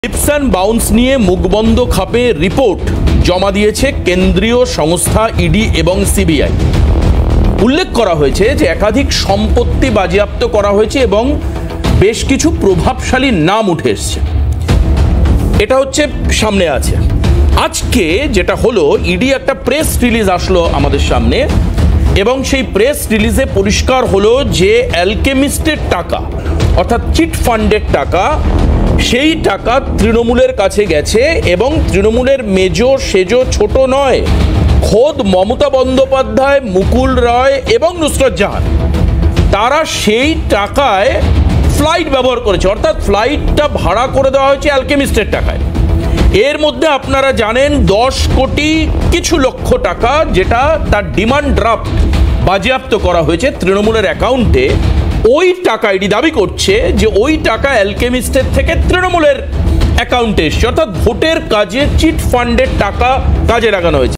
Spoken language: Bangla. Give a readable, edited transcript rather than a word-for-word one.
টিপস অ্যান্ড বাউন্স নিয়ে মুখবন্ধ খাপে রিপোর্ট জমা দিয়েছে কেন্দ্রীয় সংস্থা ইডি এবং সিবিআই। উল্লেখ করা হয়েছে যে একাধিক সম্পত্তি বাজেয়াপ্ত করা হয়েছে এবং বেশ কিছু প্রভাবশালী নাম উঠে এসছে। এটা হচ্ছে সামনে আছে। আজকে যেটা হলো, ইডি একটা প্রেস রিলিজ আসলো আমাদের সামনে এবং সেই প্রেস রিলিজে পরিষ্কার হলো যে অ্যালকেমিস্টের টাকা অর্থাৎ চিট ফান্ডের টাকা, সেই টাকা তৃণমূলের কাছে গেছে এবং তৃণমূলের মেজো সেজো ছোট নয়, খোদ মমতা বন্দ্যোপাধ্যায়, মুকুল রায় এবং নুসরত জাহান তারা সেই টাকায় ফ্লাইট ব্যবহার করেছে, অর্থাৎ ফ্লাইটটা ভাড়া করে দেওয়া হয়েছে অ্যালকেমিস্টের টাকায়। এর মধ্যে আপনারা জানেন 10 কোটি কিছু লক্ষ টাকা যেটা তার ডিমান্ড ড্রাফট বাজেয়াপ্ত করা হয়েছে তৃণমূলের অ্যাকাউন্টে। ওই টাকা ইডি দাবি করছে যে ওই টাকা অ্যালকেমিস্টের থেকে তৃণমূলের অ্যাকাউন্টে এসছে, অর্থাৎ ভোটের কাজে চিট ফান্ডের টাকা কাজে লাগানো হয়েছে।